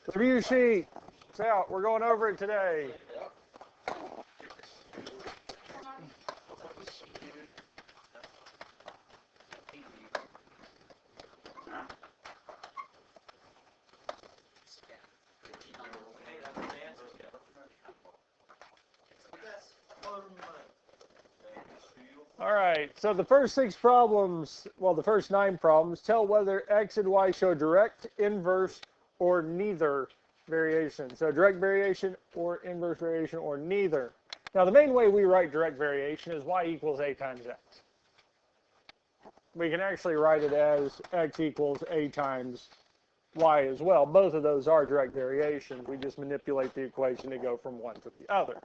Review sheet. It's out. We're going over it today. All right, so the first 6 problems, well, the first 9 problems, tell whether x and y show direct, inverse, or neither variation. So direct variation or inverse variation or neither. Now, the main way we write direct variation is y equals a times x. We can actually write it as x equals a times y as well. Both of those are direct variations. We just manipulate the equation to go from one to the other.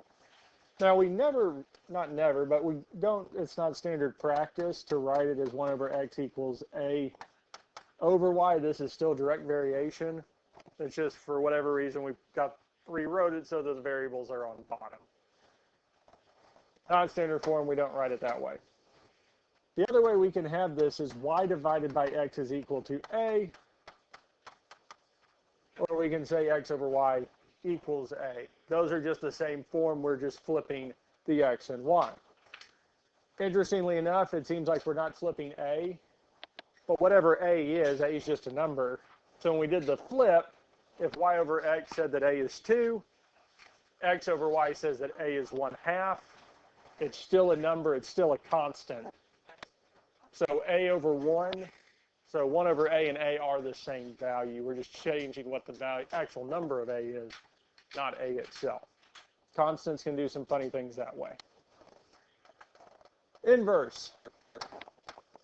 Now, we never, not never, but we don't, it's not standard practice to write it as 1 over x equals a over y. This is still direct variation. It's just for whatever reason we've got rewrote it so that the variables are on the bottom. Not standard form, we don't write it that way. The other way we can have this is y divided by x is equal to a, or we can say x over y equals a. Those are just the same form, we're just flipping the x and y. Interestingly enough, it seems like we're not flipping a, but whatever a is just a number. So when we did the flip, if y over x said that a is 2, x over y says that a is 1/2, it's still a number, it's still a constant. So a over 1, so 1 over a and a are the same value. We're just changing what the value, actual number of a is, not a itself. Constants can do some funny things that way. Inverse.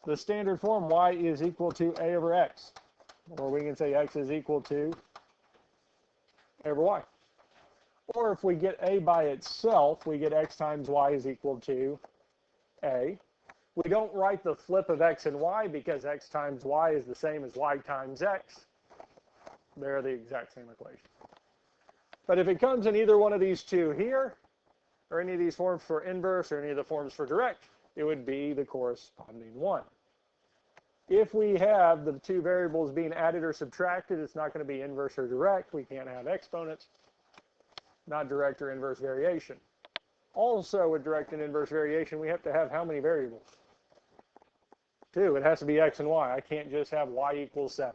The standard form, y is equal to a over x. Or we can say x is equal to a over y. Or if we get a by itself, we get x times y is equal to a. We don't write the flip of x and y because x times y is the same as y times x. They're the exact same equation. But if it comes in either one of these two here, or any of these forms for inverse, or any of the forms for direct, it would be the corresponding one. If we have the two variables being added or subtracted, it's not going to be inverse or direct. We can't have exponents, not direct or inverse variation. Also, with direct and inverse variation, we have to have how many variables? 2. It has to be x and y. I can't just have y equals 7.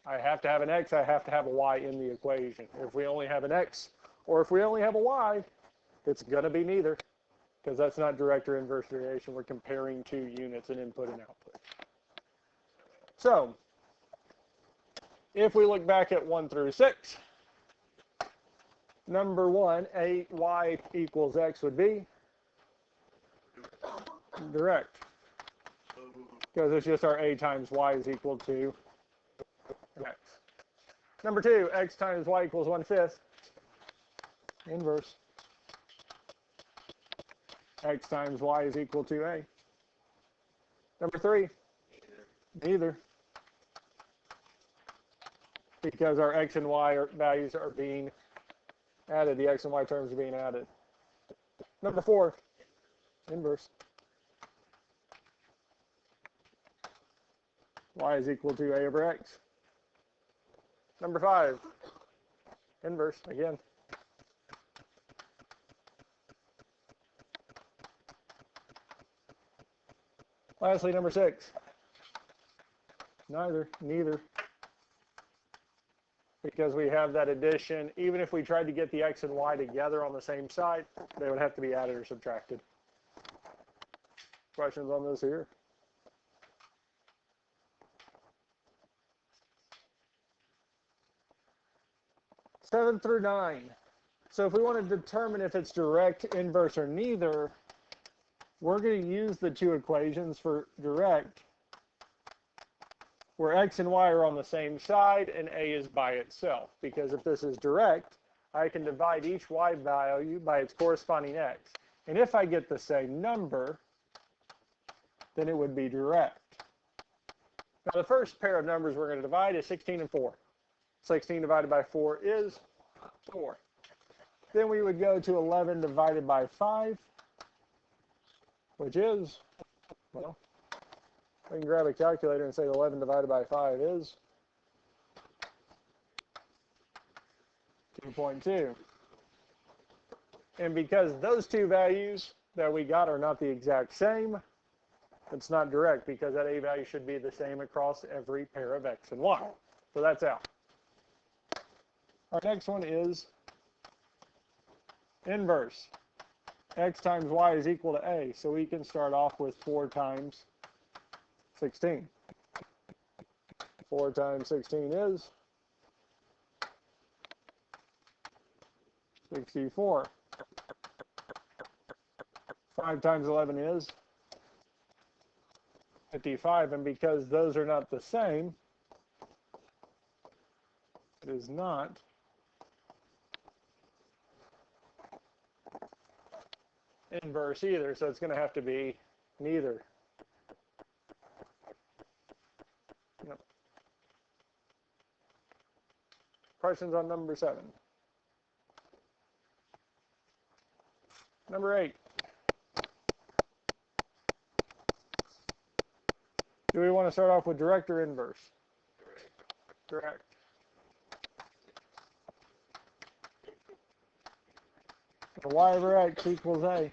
I have to have an x, I have to have a y in the equation. If we only have an x, or if we only have a y, it's going to be neither, because that's not direct or inverse variation. We're comparing 2 units, an input and output. So, if we look back at 1 through 6, number 1, a y equals x would be direct, because it's just our a times y is equal to x. Number 2, x times y equals 1/5, inverse. X times y is equal to a. Number 3, neither, because our x and y values are being added. The x and y terms are being added. Number 4, inverse. Y is equal to a over x. Number 5, inverse again. Lastly, number 6, neither, because we have that addition. Even if we tried to get the x and y together on the same side, they would have to be added or subtracted. Questions on this here? Seven through 9. So if we want to determine if it's direct, inverse, or neither, we're going to use the 2 equations for direct, where x and y are on the same side and a is by itself. Because if this is direct, I can divide each y value by its corresponding x. And if I get the same number, then it would be direct. Now the first pair of numbers we're going to divide is 16 and 4. 16 divided by 4 is 4. Then we would go to 11 divided by 5, which is, well, we can grab a calculator and say 11 divided by 5 is 2.2. And because those two values that we got are not the exact same, it's not direct because that a value should be the same across every pair of x and y. So that's out. Our next one is inverse. X times y is equal to a. So we can start off with 4 times 16. 4 times 16 is 64. 5 times 11 is 55. And because those are not the same, it is not inverse either. So it's going to have to be neither. Yep. Questions on number 7? Number 8. Do we want to start off with direct or inverse? Direct. Y over x equals a.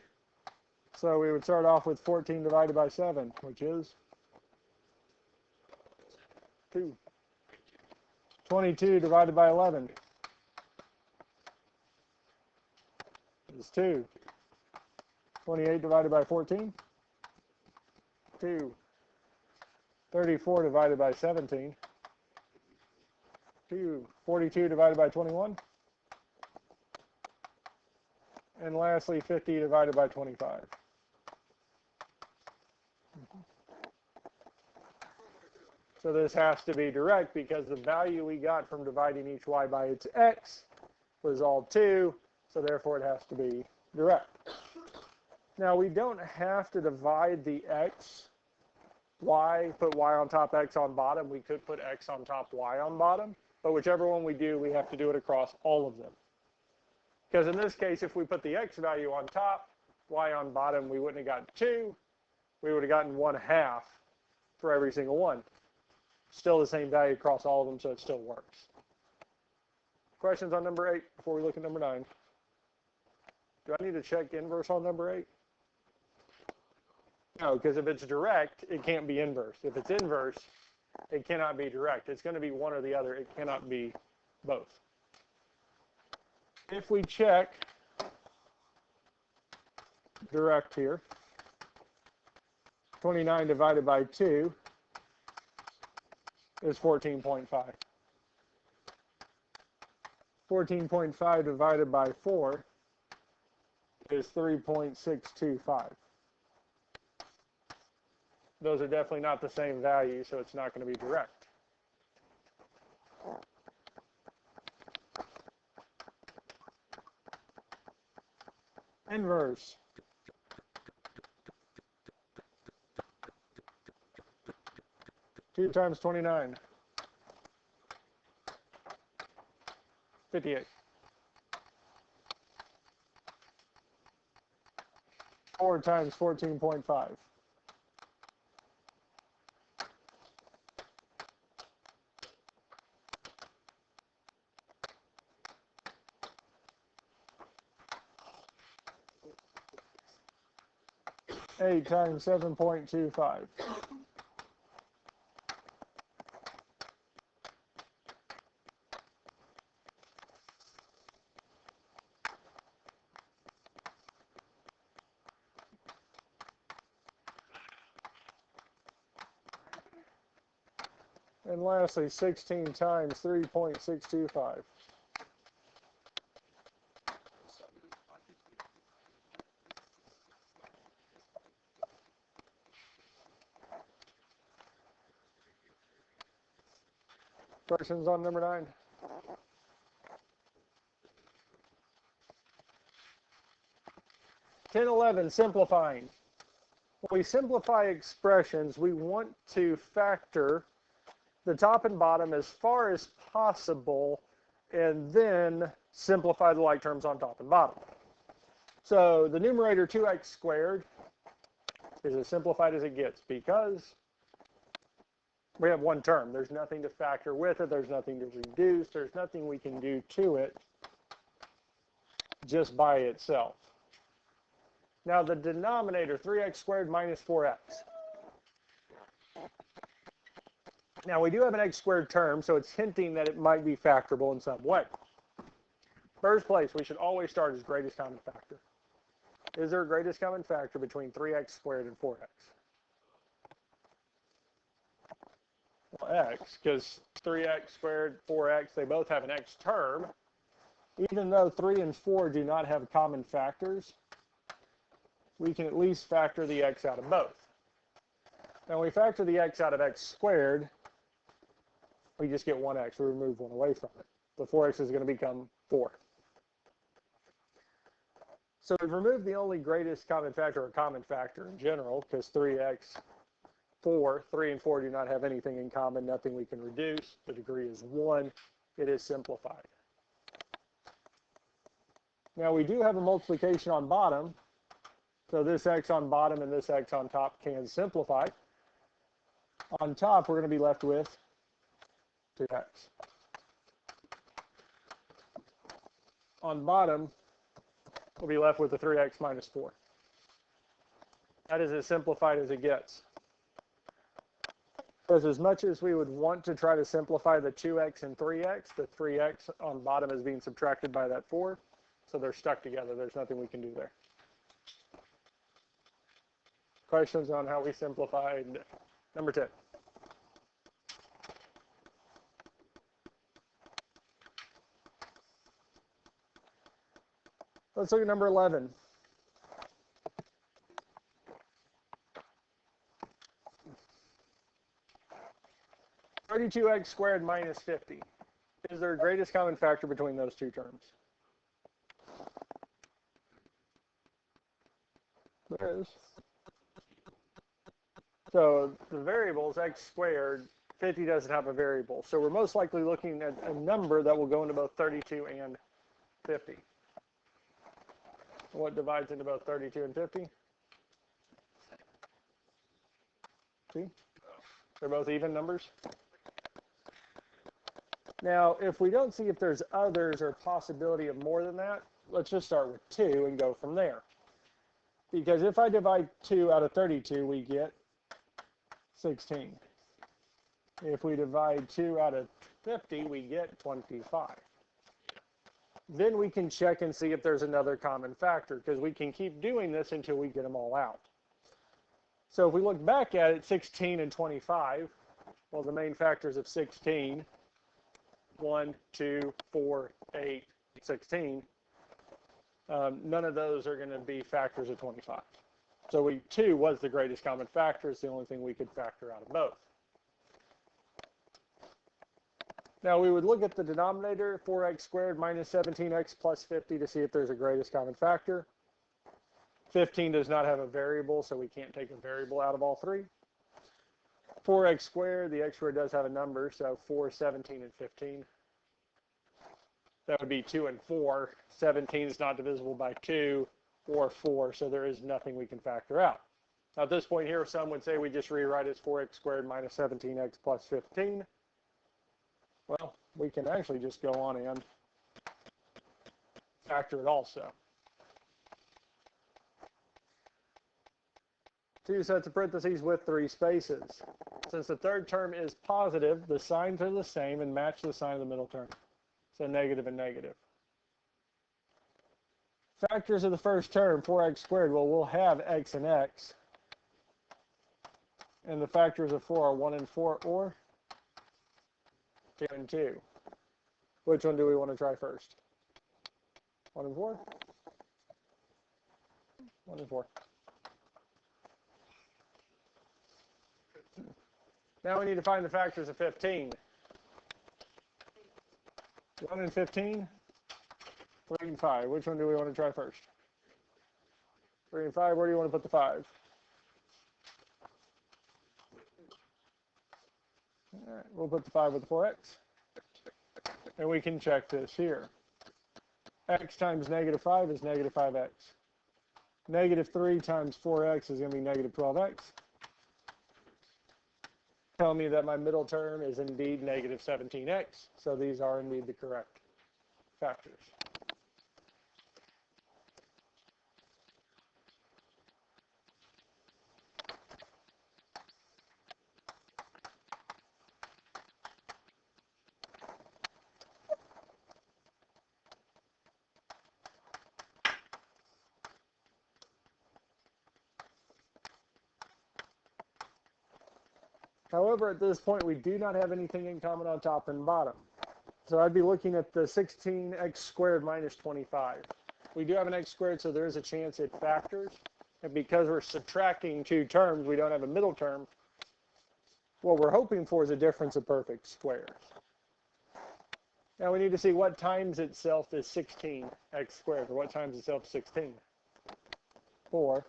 So we would start off with 14 divided by 7, which is 2. 22 divided by 11 is 2. 28 divided by 14, 2. 34 divided by 17, 2. 42 divided by 21, and lastly 50 divided by 25. So this has to be direct because the value we got from dividing each y by its x was all 2, so therefore it has to be direct. Now we don't have to divide the x, y, put y on top, x on bottom. We could put x on top, y on bottom, but whichever one we do, we have to do it across all of them. Because in this case, if we put the x value on top, y on bottom, we wouldn't have gotten 2. We would have gotten 1/2 for every single one. Still the same value across all of them, so it still works. Questions on number 8 before we look at number 9? Do I need to check inverse on number 8? No, because if it's direct, it can't be inverse. If it's inverse, it cannot be direct. It's going to be one or the other. It cannot be both. If we check direct here, 29 divided by 2 is 14.5. 14.5 divided by 4 is 3.625. Those are definitely not the same value, so it's not going to be direct. Inverse. Two times 29. 58. 4 times 14.5. 8 times 7.25. And lastly, 16 times 3.625. Questions on number 9? Ten 11, simplifying. When we simplify expressions, we want to factor the top and bottom as far as possible and then simplify the like terms on top and bottom. So the numerator 2x squared is as simplified as it gets because we have one term. There's nothing to factor with it. There's nothing to reduce. There's nothing we can do to it. just by itself. Now the denominator, 3x squared minus 4x. Now we do have an x squared term, so it's hinting that it might be factorable in some way. First place, we should always start as greatest common factor. Is there a greatest common factor between 3x squared and 4x? Well, x, because 3x squared, 4x, they both have an x term. Even though 3 and 4 do not have common factors, we can at least factor the x out of both. Now, when we factor the x out of x squared, we just get 1x. We remove 1 away from it. The 4x is going to become 4. So we've removed the only greatest common factor or common factor in general, because 3x, 4, 3 and 4 do not have anything in common, nothing we can reduce. The degree is 1. It is simplified. Now we do have a multiplication on bottom, so this x on bottom and this x on top can simplify. On top, we're going to be left with 2x. On bottom, we'll be left with the 3x minus 4. That is as simplified as it gets. Because as much as we would want to try to simplify the 2x and 3x, the 3x on bottom is being subtracted by that 4, so they're stuck together. There's nothing we can do there. Questions on how we simplified number 10? Let's look at number 11. (32x squared minus 50). Is there a greatest common factor between those two terms? There is. So the variables, x squared, 50 doesn't have a variable. So we're most likely looking at a number that will go into both 32 and 50. What divides into both 32 and 50? See? They're both even numbers. Now, if we don't see if there's others or possibility of more than that, let's just start with 2 and go from there. Because if I divide 2 out of 32, we get 16. If we divide 2 out of 50, we get 25. Then we can check and see if there's another common factor, because we can keep doing this until we get them all out. So if we look back at it, 16 and 25, well, the main factors of 16, 1, 2, 4, 8, 16, none of those are going to be factors of 25. So 2 was the greatest common factor. It's the only thing we could factor out of both. Now we would look at the denominator, 4x squared minus 17x plus 50, to see if there's a greatest common factor. 15 does not have a variable, so we can't take a variable out of all three. 4x squared, the x squared does have a number, so 4, 17, and 15. That would be 2 and 4. 17 is not divisible by 2 or 4, so there is nothing we can factor out. Now at this point here, some would say we just rewrite as 4x squared minus 17x plus 15. Well, we can actually just go on and factor it also. 2 sets of parentheses with 3 spaces. Since the third term is positive, the signs are the same and match the sign of the middle term. So negative and negative. Factors of the first term, 4x squared, well, we'll have x and x. And the factors of 4 are 1 and 4 or 2 and 2. Which one do we want to try first? 1 and 4? 1 and 4. Now we need to find the factors of 15. 1 and 15, 3 and 5. Which one do we want to try first? 3 and 5, where do you want to put the 5? All right, we'll put the 5 with the 4x. And we can check this here. X times negative 5 is negative 5x. Negative 3 times 4x is going to be negative 12x. Tell me that my middle term is indeed negative 17x. So these are indeed the correct factors. However, at this point, we do not have anything in common on top and bottom. So I'd be looking at the 16x squared minus 25. We do have an x squared, so there is a chance it factors. And because we're subtracting two terms, we don't have a middle term. What we're hoping for is a difference of perfect squares. Now we need to see what times itself is 16x squared, or what times itself is 16. 4.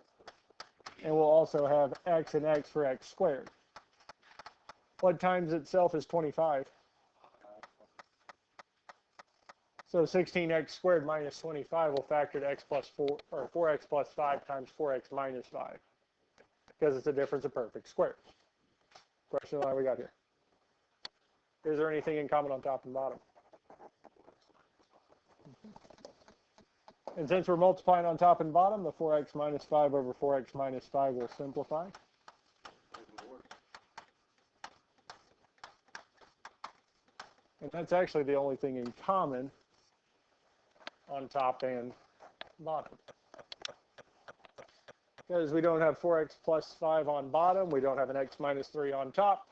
And we'll also have x and x for x squared. What times itself is 25? So 16x squared minus 25 will factor to x plus 4, or 4x plus 5 times 4x minus 5, because it's a difference of perfect squares. Question line we got here. Is there anything in common on top and bottom? And since we're multiplying on top and bottom, the 4x minus 5 over 4x minus 5 will simplify. And that's actually the only thing in common on top and bottom. Because we don't have 4x plus 5 on bottom, we don't have an x minus 3 on top.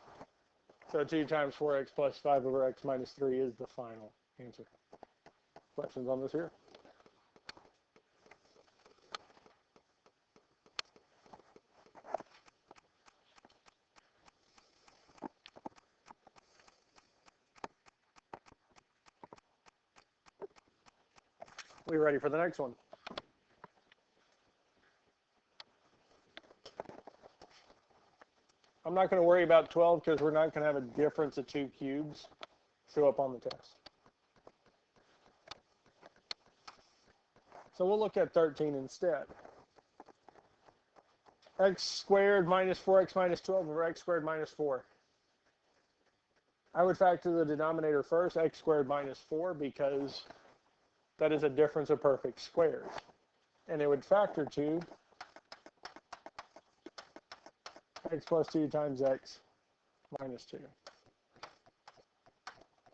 So 2 times 4x plus 5 over x minus 3 is the final answer. Questions on this here? We ready for the next one? I'm not going to worry about 12 because we're not going to have a difference of 2 cubes show up on the test. So we'll look at 13 instead. X squared minus 4x minus 12 over x squared minus 4. I would factor the denominator first, x squared minus 4, because that is a difference of perfect squares. And it would factor to x plus 2 times x minus 2.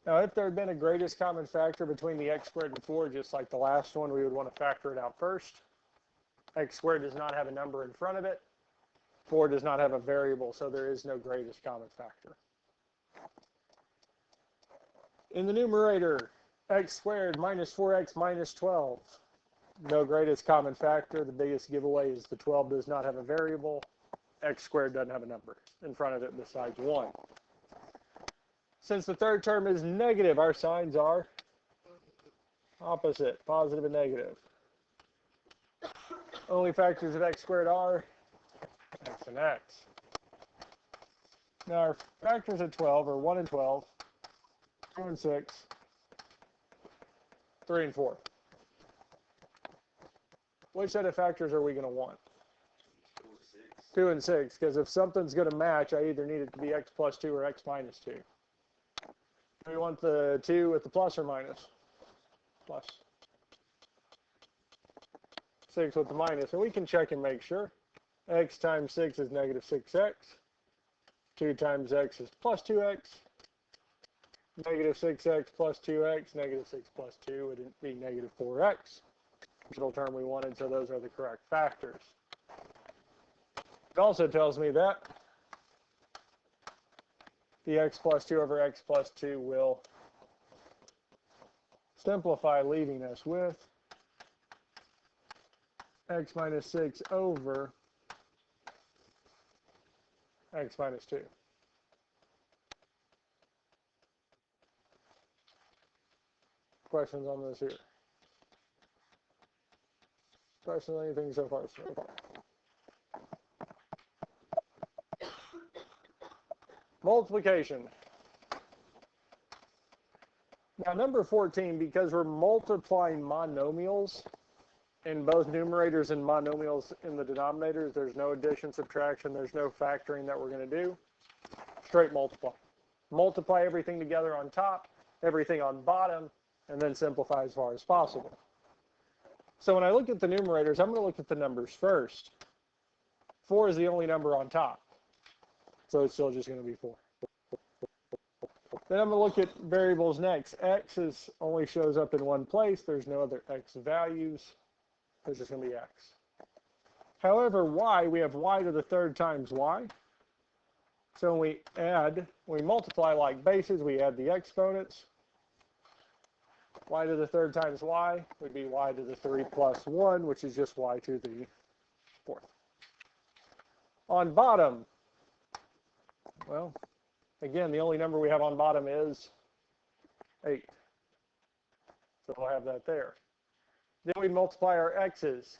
Now, if there had been a greatest common factor between the x squared and 4, just like the last one, we would want to factor it out first. X squared does not have a number in front of it. 4 does not have a variable, so there is no greatest common factor. In the numerator, x squared minus 4x minus 12. No greatest common factor. The biggest giveaway is the 12 does not have a variable. X squared doesn't have a number in front of it besides 1. Since the third term is negative, our signs are opposite, positive and negative. Only factors of x squared are x and x. Now our factors of 12 are 1 and 12, 2 and 6, 3 and 4. Which set of factors are we going to want? 2 and 6, because if something's going to match, I either need it to be x plus 2 or x minus 2. Do we want the 2 with the plus or minus? Plus. 6 with the minus. And we can check and make sure. X times 6 is negative 6x. 2 times x is plus 2x. Negative 6x plus 2x. Negative 6 plus 2 would be negative 4x. Middle term we wanted, so those are the correct factors. It also tells me that the x plus 2 over x plus 2 will simplify, leaving us with x minus 6 over x minus 2. Questions on this here? Questions on anything so far? Multiplication. Now number 14, because we're multiplying monomials in both numerators and monomials in the denominators, there's no addition, subtraction, there's no factoring that we're going to do. Straight multiply. Multiply everything together on top, everything on bottom, and then simplify as far as possible. So when I look at the numerators, I'm going to look at the numbers first. 4 is the only number on top. So it's still just going to be 4. Then I'm going to look at variables next. X only shows up in one place. There's no other x values. There's just going to be x. However, y, we have y to the third times y. So when we multiply like bases, we add the exponents. Y to the third times y would be y to the 3 plus 1, which is just y to the fourth. On bottom, well, again, the only number we have on bottom is 8. So we'll have that there. Then we multiply our x's.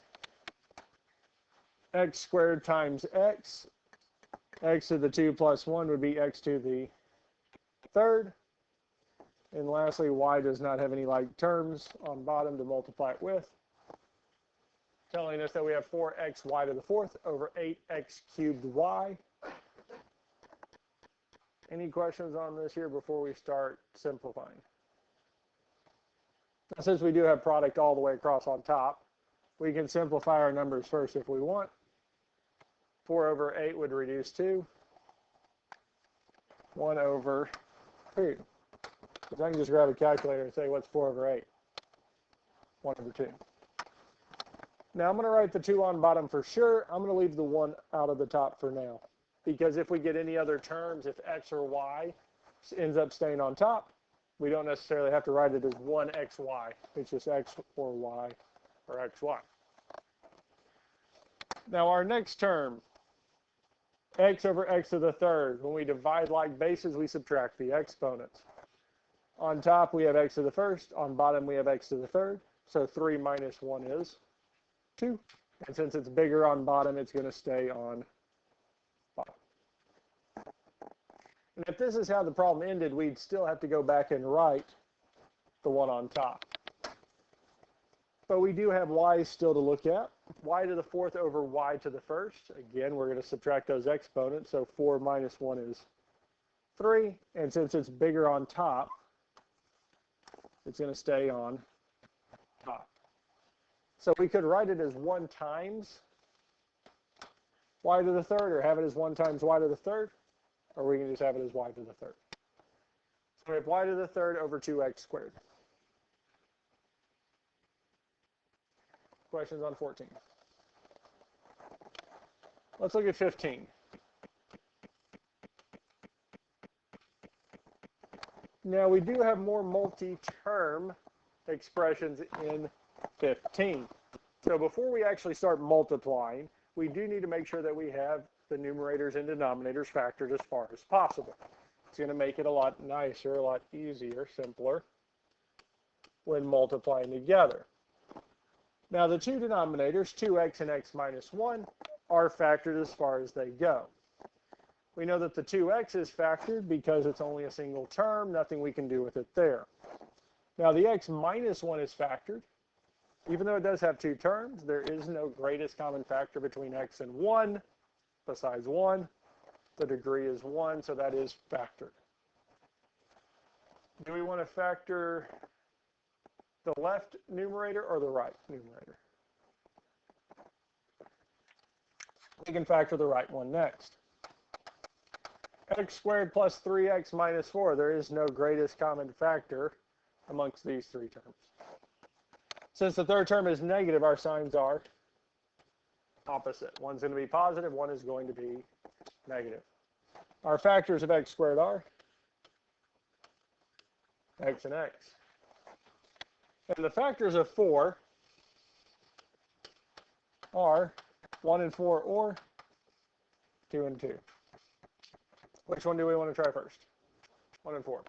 X squared times x. X to the 2 plus 1 would be x to the third. And lastly, y does not have any like terms on bottom to multiply it with, telling us that we have 4xy to the fourth over 8x cubed y. Any questions on this here before we start simplifying? Now, since we do have product all the way across on top, we can simplify our numbers first if we want. 4 over 8 would reduce to 1 over 2. So I can just grab a calculator and say, what's 4 over 8? 1 over 2. Now I'm going to write the 2 on bottom for sure. I'm going to leave the 1 out of the top for now. Because if we get any other terms, if x or y ends up staying on top, we don't necessarily have to write it as 1xy. It's just x or y or xy. Now our next term, x over x to the third. When we divide like bases, we subtract the exponents. On top, we have x to the first. On bottom, we have x to the third. So 3 minus 1 is 2. And since it's bigger on bottom, it's going to stay on bottom. And if this is how the problem ended, we'd still have to go back and write the one on top. But we do have y still to look at. Y to the fourth over y to the first. Again, we're going to subtract those exponents. So 4 minus 1 is 3. And since it's bigger on top, it's going to stay on top. So we could write it as 1 times y to the third, or have it as 1 times y to the third, or we can just have it as y to the third. So we have y to the third over 2x squared. Questions on 14? Let's look at 15. Now we do have more multi-term expressions in 15. So before we actually start multiplying, we do need to make sure that we have the numerators and denominators factored as far as possible. It's going to make it a lot nicer, a lot easier, simpler when multiplying together. Now the two denominators, 2x and x minus 1, are factored as far as they go. We know that the 2x is factored because it's only a single term, nothing we can do with it there. Now the x minus 1 is factored. Even though it does have two terms, there is no greatest common factor between x and 1 besides 1. The degree is 1, so that is factored. Do we want to factor the left numerator or the right numerator? We can factor the right one next. X squared plus 3x minus 4. There is no greatest common factor amongst these three terms. Since the third term is negative, our signs are opposite. One's going to be positive, one is going to be negative. Our factors of x squared are x and x. And the factors of 4 are 1 and 4 or 2 and 2. Which one do we want to try first? 1 and 4.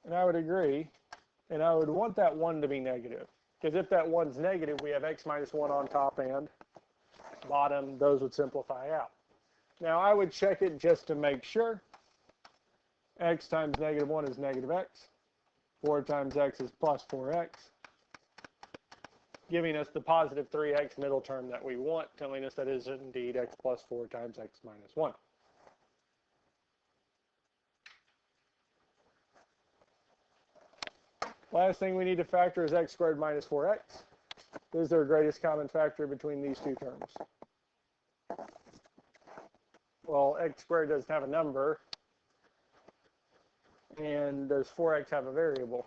And I would agree, and I would want that 1 to be negative. Because if that 1's negative, we have x minus 1 on top and bottom. Those would simplify out. Now I would check it just to make sure. X times negative 1 is negative x. 4 times x is plus 4x. Giving us the positive 3x middle term that we want, telling us that is indeed x plus 4 times x minus 1. Last thing we need to factor is x squared minus 4x. Is there a greatest common factor between these two terms? Well, x squared doesn't have a number, and does 4x have a variable?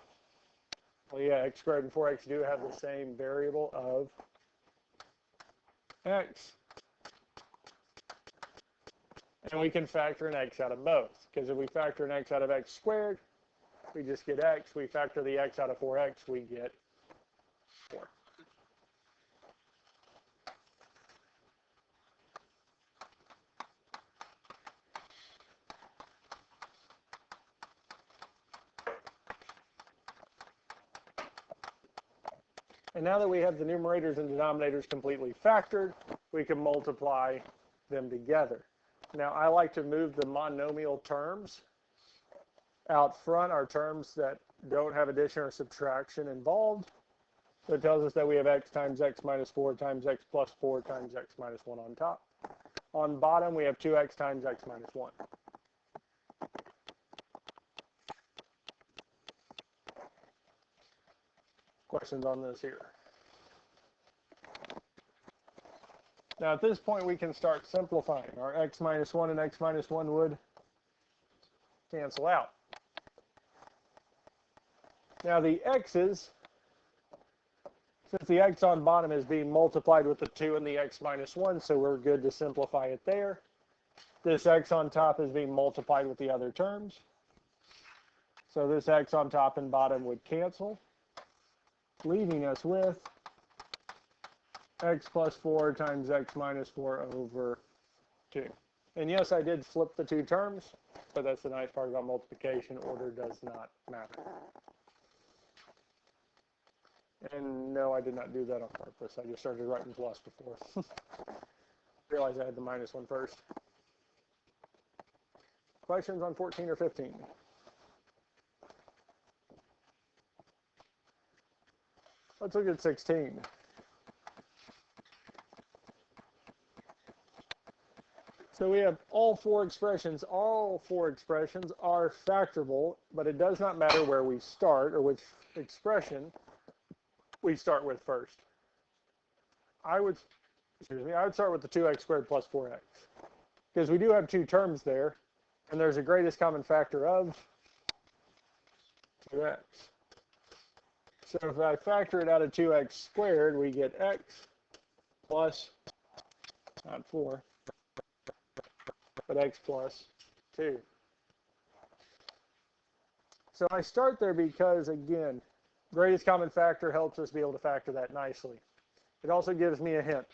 Well, yeah, x squared and 4x do have the same variable of x. And we can factor an x out of both, because if we factor an x out of x squared, we just get x. We factor the x out of 4x, we get 4. And now that we have the numerators and denominators completely factored, we can multiply them together. Now, I like to move the monomial terms out front, our terms that don't have addition or subtraction involved. So it tells us that we have x times x minus 4 times x plus 4 times x minus 1 on top. On bottom, we have 2x times x minus 1. Questions on this here? Now at this point we can start simplifying. Our x minus 1 and x minus 1 would cancel out. Now the x's, since the x on bottom is being multiplied with the 2 and the x minus 1, so we're good to simplify it there. This x on top is being multiplied with the other terms. So this x on top and bottom would cancel, leaving us with x plus 4 times x minus 4 over 2. And yes, I did flip the two terms, but that's the nice part about multiplication. Order does not matter. And no, I did not do that on purpose. I just started writing plus before. Realized I had the minus one first. Questions on 14 or 15? Let's look at 16. So we have all four expressions. All four expressions are factorable, but it does not matter where we start or which expression we start with first. I would start with the 2x squared plus 4x, because we do have two terms there, and there's a greatest common factor of 2x. So if I factor it out of 2x squared, we get x plus, not 4, but x plus 2. So I start there because, again, greatest common factor helps us be able to factor that nicely. It also gives me a hint,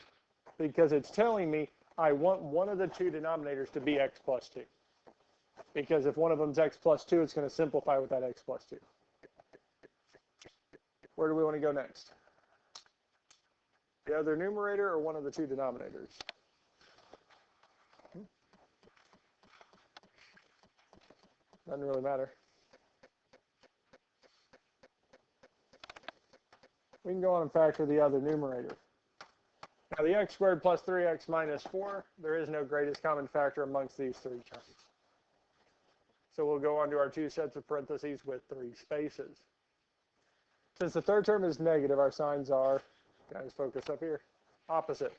because it's telling me I want one of the two denominators to be x plus 2. Because if one of them is x plus 2, it's going to simplify with that x plus 2. Where do we want to go next? The other numerator or one of the two denominators? Doesn't really matter. We can go on and factor the other numerator. Now the x squared plus 3x minus 4, there is no greatest common factor amongst these three terms. So we'll go on to our two sets of parentheses with three spaces. Since the third term is negative, our signs are, guys, focus up here, opposite.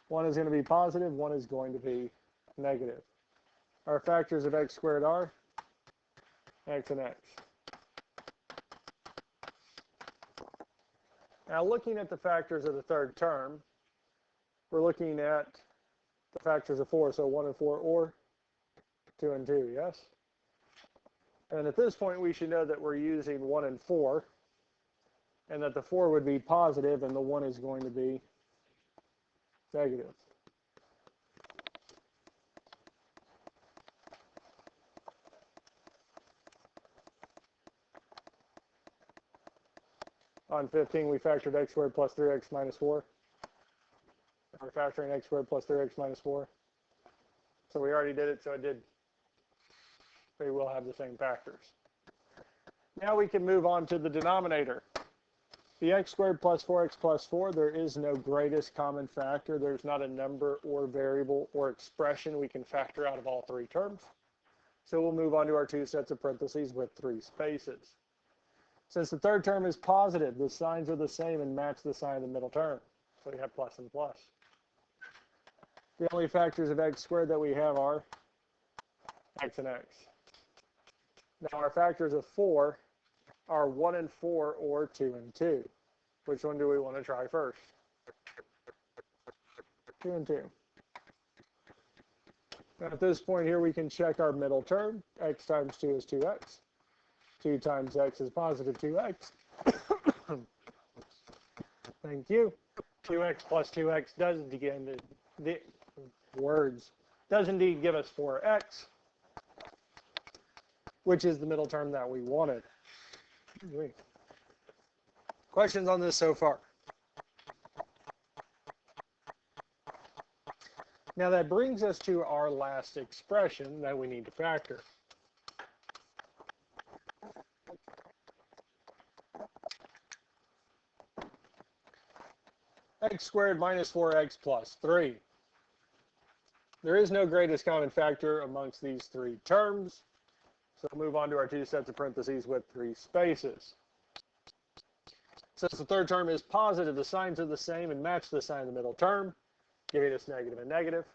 One is going to be positive, one is going to be negative. Our factors of x squared are x and x. Now looking at the factors of the third term, we're looking at the factors of 4, so 1 and 4 or 2 and 2, yes? And at this point we should know that we're using 1 and 4, and that the 4 would be positive and the 1 is going to be negative. On 15, we factored x squared plus 3x minus 4. We're factoring x squared plus 3x minus 4. So we already did it, so we will have the same factors. Now we can move on to the denominator. The x squared plus 4x plus 4, there is no greatest common factor. There's not a number or variable or expression we can factor out of all three terms. So we'll move on to our two sets of parentheses with three spaces. Since the third term is positive, the signs are the same and match the sign of the middle term. So we have plus and plus. The only factors of x squared that we have are x and x. Now our factors of 4 are 1 and 4 or 2 and 2. Which one do we want to try first? 2 and 2. Now at this point here, we can check our middle term. X times 2 is 2x. 2 times x is positive 2x. Thank you. 2x plus 2x does indeed give us 4x, which is the middle term that we wanted. Questions on this so far? Now that brings us to our last expression that we need to factor. X squared minus 4x plus 3. There is no greatest common factor amongst these three terms. So we'll move on to our two sets of parentheses with three spaces. Since the third term is positive, the signs are the same and match the sign of the middle term, giving us negative and negative.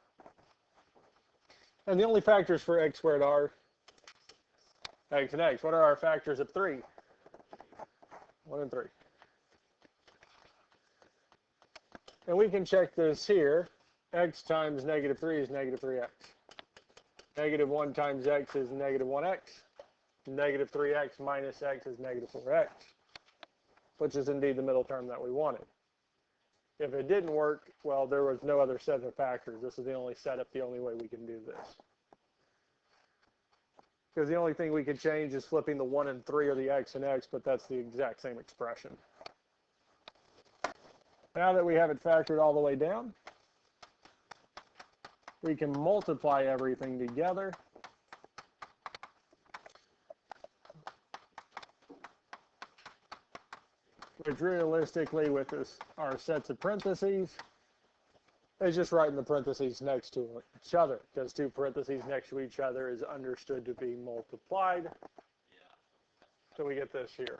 And the only factors for x squared are x and x. What are our factors of 3? 1 and 3. And we can check this here. X times negative 3 is negative 3x. Negative 1 times x is negative 1x. Negative 3x minus x is negative 4x, which is indeed the middle term that we wanted. If it didn't work, well, there was no other set of factors. This is the only setup, the only way we can do this. Because the only thing we could change is flipping the 1 and 3 or the x and x, but that's the exact same expression. Now that we have it factored all the way down, we can multiply everything together. Which realistically, with our sets of parentheses, is just writing the parentheses next to each other, because two parentheses next to each other is understood to be multiplied. So we get this here.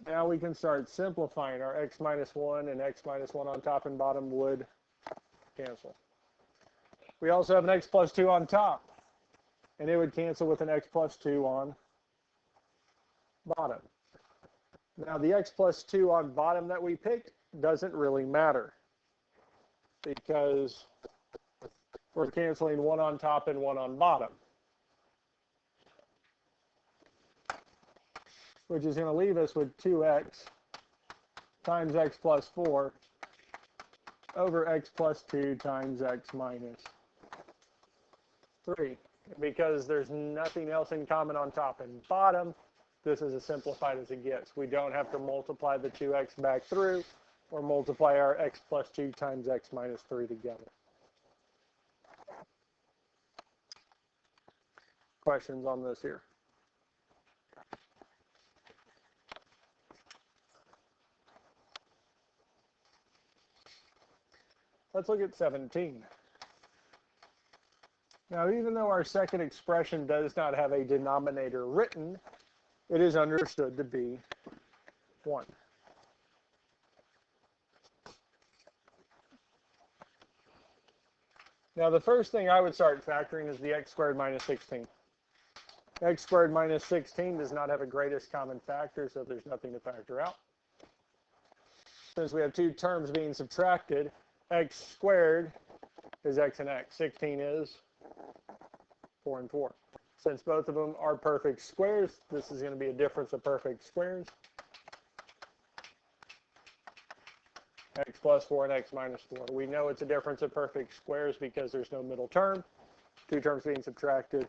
Now we can start simplifying. Our x minus 1 and x minus 1 on top and bottom would cancel. We also have an x plus 2 on top, and it would cancel with an x plus 2 on bottom. Now the x plus 2 on bottom that we picked doesn't really matter, because we're canceling 1 on top and 1 on bottom, which is going to leave us with 2x times x plus 4 over x plus 2 times x minus 3. Because there's nothing else in common on top and bottom, this is as simplified as it gets. We don't have to multiply the 2x back through or multiply our x plus 2 times x minus 3 together. Questions on this here? Let's look at 17. Now, even though our second expression does not have a denominator written, it is understood to be 1. Now, the first thing I would start factoring is the x squared minus 16. X squared minus 16 does not have a greatest common factor, so there's nothing to factor out. Since we have two terms being subtracted, x squared is x and x. 16 is 4 and 4. Since both of them are perfect squares, this is going to be a difference of perfect squares. X plus 4 and x minus 4. We know it's a difference of perfect squares because there's no middle term. Two terms being subtracted,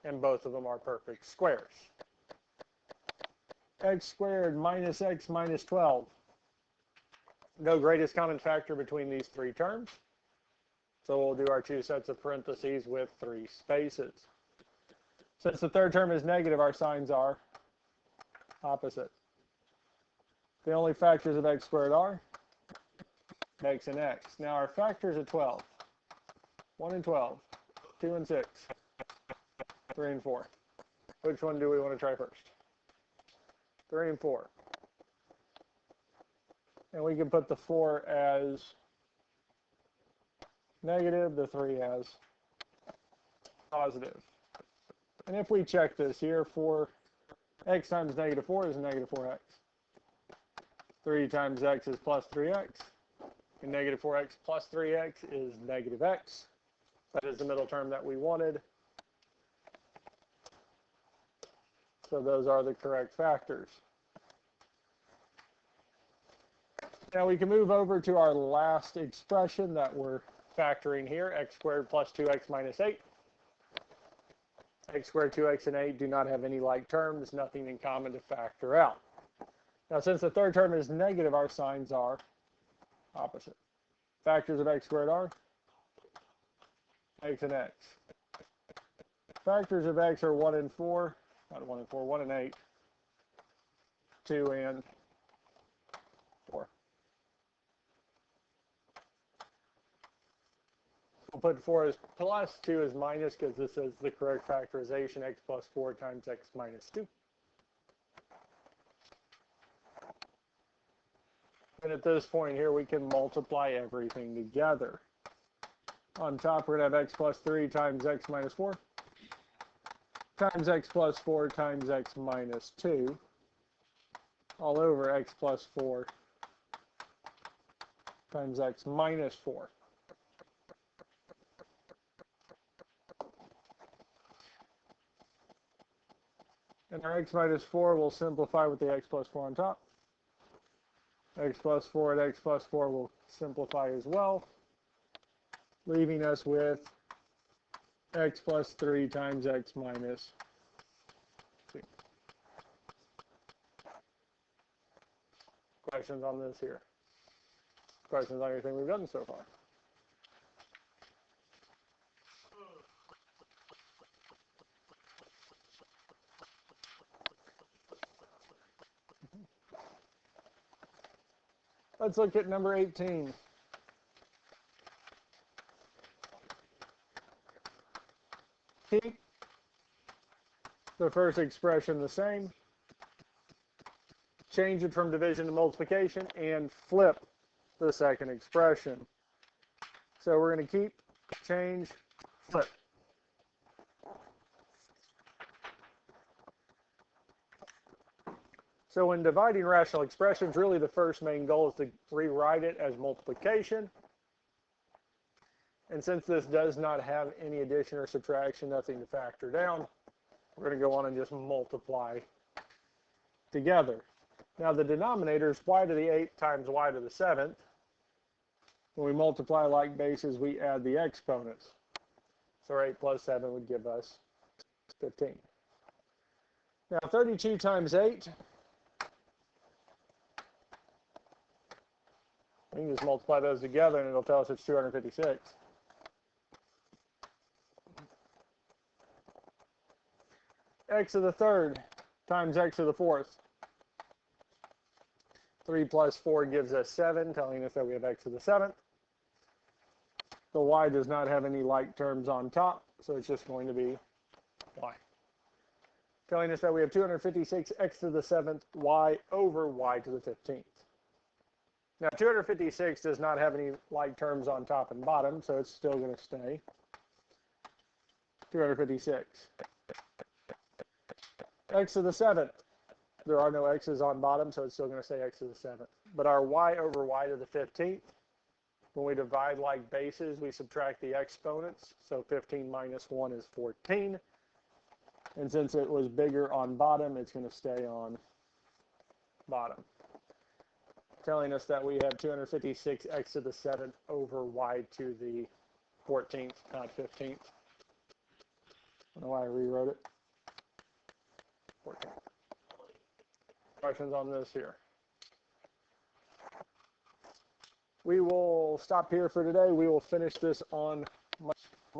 and both of them are perfect squares. X squared minus x minus 12. No greatest common factor between these three terms. So we'll do our two sets of parentheses with three spaces. Since the third term is negative, our signs are opposite. The only factors of x squared are x and x. Now our factors are 12. 1 and 12. 2 and 6. 3 and 4. Which one do we want to try first? 3 and 4. And we can put the 4 as negative, the 3 as positive. And if we check this here, x times negative 4 is negative 4x. 3 times x is plus 3x. And negative 4x plus 3x is negative x. That is the middle term that we wanted. So those are the correct factors. Now we can move over to our last expression that we're factoring here, x squared plus 2x minus 8. X squared, 2x, and 8 do not have any like terms, nothing in common to factor out. Now since the third term is negative, our signs are opposite. Factors of x squared are x and x. Factors of x are 1 and 4, not 1 and 4, 1 and 8, 2 and 4. We'll put 4 as plus, 2 as minus, because this is the correct factorization, x plus 4 times x minus 2. And at this point here, we can multiply everything together. On top, we're going to have x plus 3 times x minus 4 times x plus 4 times x minus 2 all over x plus 4 times x minus 4. And our x minus 4 will simplify with the x plus 4 on top. X plus 4 and x plus 4 will simplify as well, leaving us with x plus 3 times x minus 2. Questions on this here? Questions on anything we've done so far? Let's look at number 18. Keep the first expression the same. Change it from division to multiplication and flip the second expression. So we're going to keep, change, flip. So when dividing rational expressions, really the first main goal is to rewrite it as multiplication. And since this does not have any addition or subtraction, nothing to factor down, we're going to go on and just multiply together. Now the denominator is y to the 8th times y to the 7th. When we multiply like bases, we add the exponents. So 8 plus 7 would give us 15. Now 32 times 8, we can just multiply those together and it'll tell us it's 256. X to the 3rd times x to the 4th. 3 plus 4 gives us 7, telling us that we have x to the 7th. The y does not have any like terms on top, so it's just going to be y. Telling us that we have 256 x to the 7th y over y to the 15th. Now 256 does not have any like terms on top and bottom, so it's still going to stay 256. X to the 7th. There are no x's on bottom, so it's still going to say x to the 7th. But our y over y to the 15th, when we divide like bases, we subtract the exponents. So 15 minus 1 is 14. And since it was bigger on bottom, it's going to stay on bottom. Telling us that we have 256 x to the 7th over y to the 14th, not 15th. I don't know why I rewrote it. 14th. Questions on this here? We will stop here for today. We will finish this on